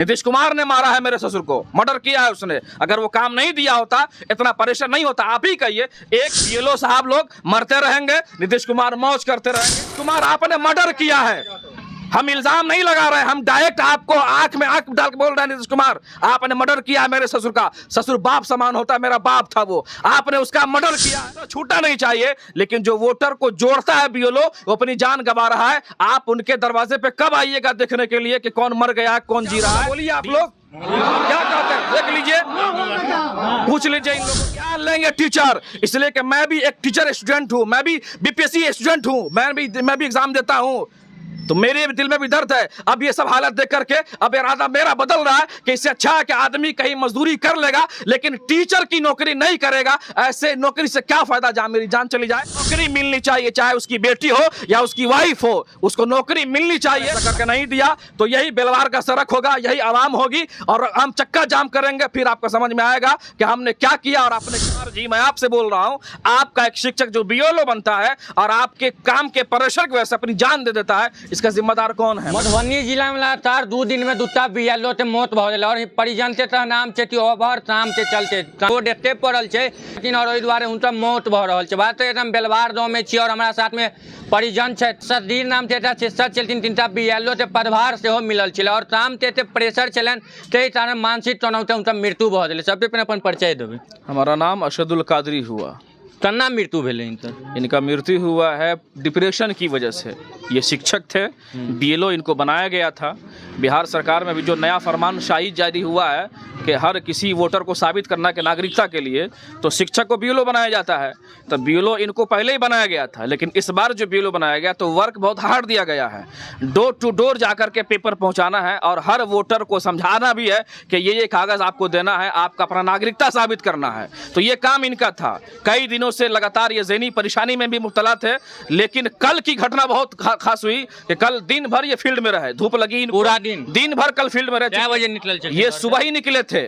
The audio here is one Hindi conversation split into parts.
नीतीश कुमार ने मारा है मेरे ससुर को, मर्डर किया है उसने। अगर वो काम नहीं दिया होता, इतना परेशान नहीं होता। आप ही कहिए, एक बीएलओ साहब लोग मरते रहेंगे, नीतीश कुमार मौज करते रहेंगे। कुमार आपने मर्डर किया है, हम इल्जाम नहीं लगा रहे हैं, हम डायरेक्ट आपको आंख में आंख डाल के बोल रहे हैं, नीतीश कुमार आपने मर्डर किया है मेरे ससुर का। ससुर बाप समान होता है, मेरा बाप था वो, आपने उसका मर्डर किया है। तो छूटा नहीं चाहिए, लेकिन जो वोटर को जोड़ता है बीएलओ, वो अपनी जान गंवा रहा है। आप उनके दरवाजे पे कब आइएगा देखने के लिए कि कौन मर गया, कौन जी रहा है? बोलिए आप लोग क्या कहते हैं, देख लीजिए, पूछ लीजिए इन लोगों क्या लेंगे टीचर। इसलिए कि मैं भी एक टीचर स्टूडेंट हूं, मैं भी बीपीएससी स्टूडेंट हूं, मैं भी एग्जाम देता हूं, तो मेरे दिल में भी दर्द है। अब ये सब हालत देख करके अब इरादा मेरा बदल रहा है कि इससे अच्छा है कि आदमी कहीं मजदूरी कर लेगा, लेकिन टीचर की नौकरी नहीं करेगा। ऐसे नौकरी से क्या फायदा, जहां मेरी जान चली जाए। नौकरी मिलनी चाहिए, चाहे उसकी बेटी हो या उसकी वाइफ हो, उसको नौकरी मिलनी चाहिए। करके नहीं दिया तो यही बेलवार का सड़क होगा, यही आवाम होगी और हम चक्का जाम करेंगे। फिर आपको समझ में आएगा कि हमने क्या किया और आपने क्या। जी मैं आपसे बोल रहा हूं, आपका एक शिक्षक जो बीएलओ बनता है और आपके काम के प्रेशर की वजह से अपनी जान दे देता है, इसका जिम्मेदार कौन है? मधुबनी जिला में लगातार 2 दिन में 2टा बीएलओ ते मौत भ गेल और परिजन के त नाम छै ओवर नाम के चलते रोड एते पड़ल छै, लेकिन और ओइ दुआरे हुनका मौत भ रहल छै। बात एकदम बेलवार गांव में छी और हमरा साथ में परिजन छै। सदीर नाम के एकटा शिक्षक छलथिन, 3टा बीएलओ ते पदभार सेहो मिलल छलै और काम के एते प्रेशर छलन, तै कारण मानसिक तनाव से हुनका मृत्यु भ गेलै। सबसे पहले अपन परिचय देबै। हमारा नाम अशदुल कादरी हुआ। कन्ना मृत्यु भेलै इनका मृत्यु हुआ है डिप्रेशन की वजह से। ये शिक्षक थे, बीएलओ इनको बनाया गया था। बिहार सरकार में भी जो नया फरमान शाही जारी हुआ है कि हर किसी वोटर को साबित करना कि नागरिकता के लिए, तो शिक्षक को बीएलओ बनाया जाता है। तो बीएलओ इनको पहले ही बनाया गया था, लेकिन इस बार जो बीएलओ बनाया गया तो वर्क बहुत हार्ड दिया गया है। डोर टू डोर जाकर के पेपर पहुंचाना है और हर वोटर को समझाना भी है कि ये कागज़ आपको देना है, आपका अपना नागरिकता साबित करना है। तो ये काम इनका था। कई दिनों से लगातार ये ज़हनी परेशानी में भी मुब्तला थे, लेकिन कल की घटना बहुत खास हुई कि कल दिन भर ये फील्ड में रहे, धूप लगी पूरा दिन भर कल फील्ड में रहे। 6 बजे निकल चले, ये सुबह ही निकले थे,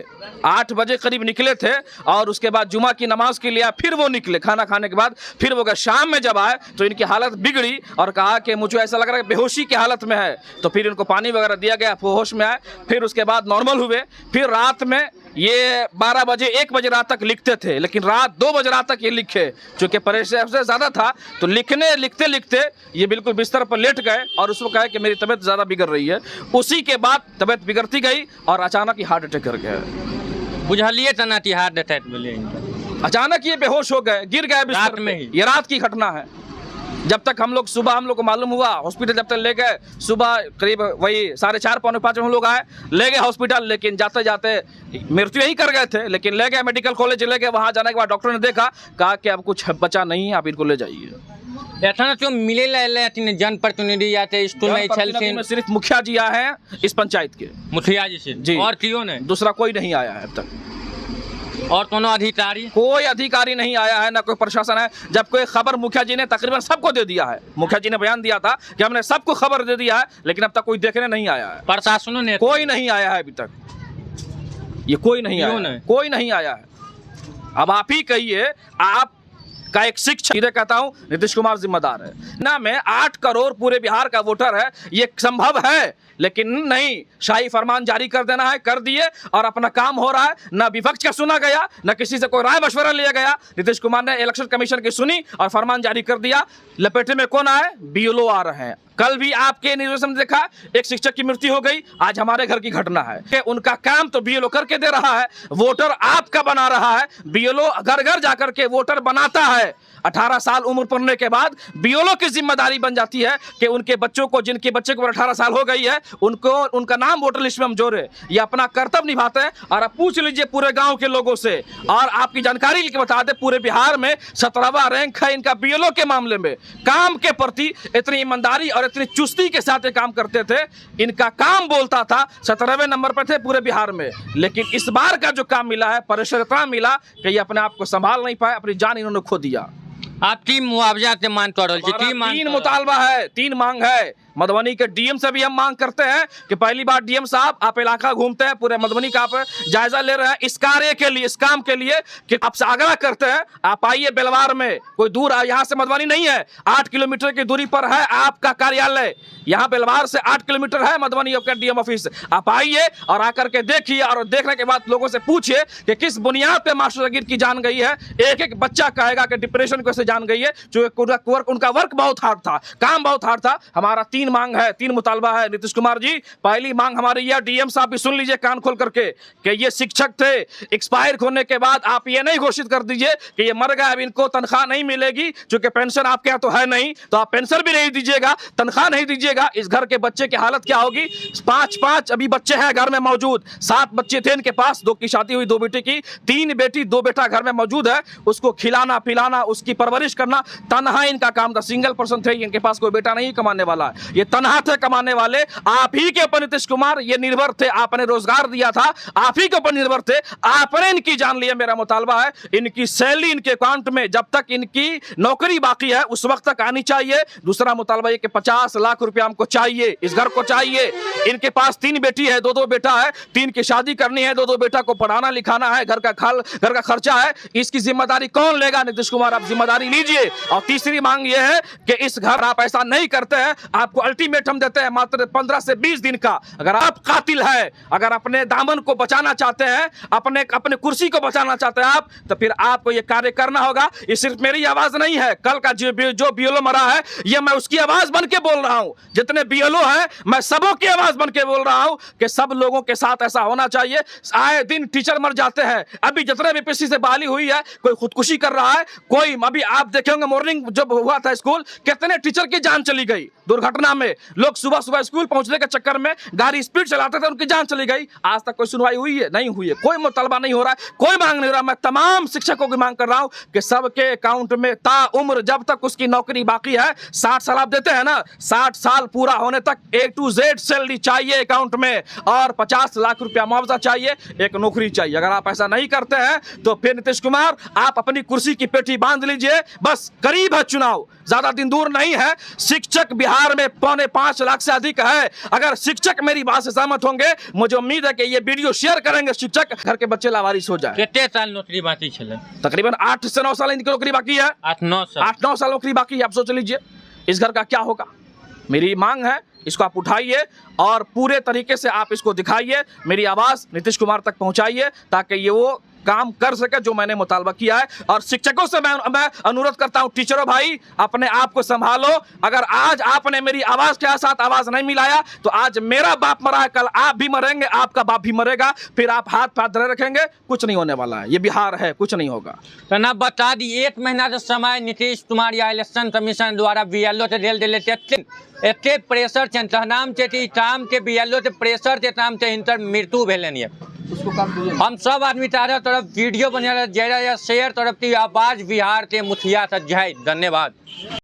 8 बजे करीब निकले थे और उसके बाद जुमा की नमाज के लिए फिर वो निकले। खाना खाने के बाद फिर वो गए। शाम में जब आए तो इनकी हालत बिगड़ी और कहा कि मुझे ऐसा लग रहा है बेहोशी की हालत में है। तो फिर इनको पानी वगैरह दिया गया, होश में आए, फिर उसके बाद नॉर्मल हुए। फिर रात में ये 12 बजे 1 बजे रात तक लिखते थे, लेकिन रात 2 बजे रात तक ये लिखे, चूँकि परेशान से ज़्यादा था। तो लिखते लिखते ये बिल्कुल बिस्तर पर लेट गए और उसको कहा कि मेरी तबीयत ज़्यादा बिगड़ रही है। उसी के बाद तबीयत बिगड़ती गई और अचानक ही हार्ट अटैक कर गया। बुझलिए तना कि हार्ट अटैक भेलै, अचानक ये बेहोश हो गए, गिर गए बिस्तर में ही। ये रात की घटना है। जब तक हम लोग को मालूम हुआ, हॉस्पिटल जब तक ले गए, सुबह करीब वही 4:30 पौने 5 हम लोग आए, ले गए हॉस्पिटल, लेकिन जाते जाते मृत्यु यही कर गए थे। लेकिन ले गए मेडिकल कॉलेज, ले गए, वहाँ जाने के बाद डॉक्टर ने देखा, कहा कि अब कुछ बचा नहीं है, आप इनको ले जाइए। एथन तो मिले ला जनप्रतिनिधि या स्कूल नहीं छलथिन, सिर्फ मुखिया जी आए हैं इस पंचायत के, मुखिया जी से जी, और क्यों नहीं, दूसरा कोई नहीं आया है अब तक। और कोनो अधिकारी, कोई अधिकारी नहीं आया है, ना कोई प्रशासन है। जब कोई खबर मुखिया जी ने तकरीबन सबको दे दिया है, मुखिया जी ने बयान दिया था कि हमने सबको खबर दे दिया है, लेकिन अब तक कोई देखने नहीं आया है। प्रशासनों ने कोई नहीं आया है अभी तक, ये कोई नहीं आया, कोई नहीं आया है। अब आप ही कहिए, आप का एक शिक्षक, सीधे कहता हूं नीतीश कुमार जिम्मेदार है ना। में 8 करोड़ पूरे बिहार का वोटर है, ये संभव है, लेकिन नहीं। शाही फरमान जारी कर देना है, कर दिए और अपना काम हो रहा है। ना विपक्ष का सुना गया, ना किसी से कोई राय मशवरा लिया गया। नीतीश कुमार ने इलेक्शन कमीशन की सुनी और फरमान जारी कर दिया। लपेटे में कौन आए? बीएलओ आ रहे हैं। कल भी आपके निर्देशन में देखा, एक शिक्षक की मृत्यु हो गई। आज हमारे घर की घटना है कि उनका काम तो बीएलओ करके दे रहा है, वोटर आपका बना रहा है। बीएलओ घर घर जाकर के वोटर बनाता है। 18 साल उम्र पड़ने के बाद बीएलओ की जिम्मेदारी बन जाती है कि उनके बच्चों को, जिनके बच्चे को 18 साल हो गई है, उनको उनका नाम वोटर लिस्ट में हम जोड़े। ये अपना कर्तव्य निभाते हैं। और आप पूछ लीजिए पूरे गांव के लोगों से, और आपकी जानकारी लेके बता दें, पूरे बिहार में 17वां रैंक है इनका बीएलओ के मामले में। काम के प्रति इतनी ईमानदारी और इतनी चुस्ती के साथ ये काम करते थे। इनका काम बोलता था, 17वें नंबर पर थे पूरे बिहार में। लेकिन इस बार का जो काम मिला है, प्रेशर इतना मिला कि ये अपने आप को संभाल नहीं पाए, अपनी जान इन्होंने खो दिया। आप 3 मुआवजा से मांग कर रहे हैं, 3 मुतालबा है, 3 मांग है। मधुबनी के डीएम से भी हम मांग करते हैं कि पहली बार डीएम साहब आप इलाका घूमते हैं, पूरे मधुबनी का आप जायजा ले रहे हैं इस कार्य के लिए, इस काम के लिए, कि आपसे आग्रह करते हैं आप आइए बेलवार में, कोई दूर यहाँ से मधुबनी नहीं है, 8 किलोमीटर की दूरी पर है आपका कार्यालय, यहाँ बेलवार से 8 किलोमीटर है मधुबनी का डीएम ऑफिस। आप आइए और आकर के देखिए और देखने के बाद लोगों से पूछिए कि किस बुनियाद पे मास्टर जागीर की जान गई है। एक एक बच्चा कहेगा कि डिप्रेशन को से जान गई है, जो उनका वर्क बहुत हार्ड था, काम बहुत हार्ड था। हमारा 3 मांग है, 3 मुतालबा है नीतीश कुमार जी। पहली मांग हमारी यह, डीएम साहब भी सुन लीजिए कान खोल करके, कि ये शिक्षक थे, एक्सपायर होने के बाद आप ये नहीं घोषित कर दीजिए कि ये मर गए, अब इनको तनख्वाह नहीं मिलेगी, क्योंकि पेंशन आपके यहाँ तो है नहीं, तो आप पेंशन भी नहीं दीजिएगा, तनख्वाह नहीं दीजिएगा। इस घर के बच्चे की हालत क्या होगी? 5 अभी बच्चे हैं घर में मौजूद, 7 बच्चे थे इनके पास, 2 की शादी हुई, 2 बेटे की, 3 बेटी 2 बेटा घर में मौजूद है, उसको खिलाना पिलाना उसकी परवरिश करना तनहा इनका काम था। सिंगल पर्सन थे, इनके पास कोई बेटा नहीं कमाने वाला, ये तनहा थे कमाने वाले। आप ही के ऊपर नीतीश कुमार ये निर्भर थे, आपने रोजगार दिया था, आप ही के ऊपर निर्भर थे, आपने इनकी जान लिया। मेरा मुतालबा है इनकी सैलरी इनके अकाउंट में जब तक इनकी नौकरी बाकी है उस वक्त तक आनी चाहिए। दूसरा मुतालबा ये कि 50 लाख रुपया हमको चाहिए, इस घर को चाहिए। इनके पास 3 बेटी है, 2 बेटा है, 3 की शादी करनी है, 2 बेटा को पढ़ाना लिखाना है, घर का खर्चा है, इसकी जिम्मेदारी कौन लेगा? नीतीश कुमार आप जिम्मेदारी लीजिए। और तीसरी मांग यह है कि इस घर आप ऐसा नहीं करते हैं, आपको अल्टीमेटम देते हैं मात्र 15 से 20 दिन का। अगर आप कातिल है, अगर अपने दामन को बचाना चाहते हैं, अपने कुर्सी को बचाना चाहते हैं आप, तो फिर आपको यह कार्य करना होगा। ये सिर्फ मेरी आवाज नहीं है, कल का जो बीएलओ मरा है ये मैं उसकी आवाज बन के बोल रहा हूं। जितने बीएलओ हैं मैं सबों की आवाज बन के बोल रहा हूं कि सब लोगों के साथ ऐसा होना चाहिए। आए दिन टीचर मर जाते हैं, अभी जितने बीपीएससी से बहाली हुई है कोई खुदकुशी कर रहा है, कोई अभी आप देखेंगे मॉर्निंग जब हुआ था स्कूल, कितने टीचर की जान चली गई दुर्घटना में। लोग सुबह सुबह स्कूल पहुंचने के चक्कर में गाड़ी स्पीड चलाते थे, उनकी जान चली गई। आज तक कोई सुनवाई हुई है? नहीं हुई है। कोई मुतालबा नहीं हो रहा है, कोई मांग नहीं हो रहा। मैं तमाम शिक्षकों की मांग कर रहा हूं कि सबके अकाउंट में ता उम्र जब तक उसकी नौकरी बाकी है, 60 साल आप देते हैं ना, 60 साल पूरा होने तक A to Z सैलरी चाहिए अकाउंट में, और 50 लाख रुपया मुआवजा चाहिए, एक नौकरी चाहिए। अगर आप ऐसा नहीं करते हैं तो फिर नीतीश कुमार आप अपनी कुर्सी की पेटी बांध लीजिए। बस करीब है चुनाव, ज्यादा दिन दूर नहीं है। शिक्षक बिहार में 5.25 लाख से अधिक है। अगर शिक्षक मेरी बात से सहमत होंगे, मुझे उम्मीद है कि ये वीडियो शेयर करेंगे, शिक्षक घर के बच्चे लावारिस हो जाए। कितने साल नौकरी बाकी चले? तकरीबन 8 से 9 साल इनकी नौकरी बाकी है। 8-9 साल नौकरी बाकी है। आप सोच लीजिए इस घर का क्या होगा। मेरी मांग है इसको आप उठाइए और पूरे तरीके से आप इसको दिखाइए, मेरी आवाज नीतीश कुमार तक पहुंचाइए, ताकि ये वो काम कर सके जो मैंने मुतालबा किया है। और शिक्षकों से मैं अनुरोध करता हूं, टीचरों भाई अपने आप को संभालो। अगर आज आपने मेरी आवाज के साथ आवाज नहीं मिलाया तो आज मेरा बाप मरा है, कल आप भी मरेंगे, आपका बाप भी मरेगा, फिर आप हाथ पाथ धरे रखेंगे, कुछ नहीं होने वाला है। ये बिहार है, कुछ नहीं होगा। तो ना बता दी 1 महीना के समय नीतीश कुमार या इलेक्शन कमीशन द्वारा बीएलओ से डेल दिले एते प्रेशर छन नाम छै काम के बीएलओ से प्रेशर के काम से हिनकर मृत्यु भेलन ये। हम सब आदमी तारा तरफ वीडियो बना शेयर तरफ आवाज बिहार के मुखिया से जय धन्यवाद।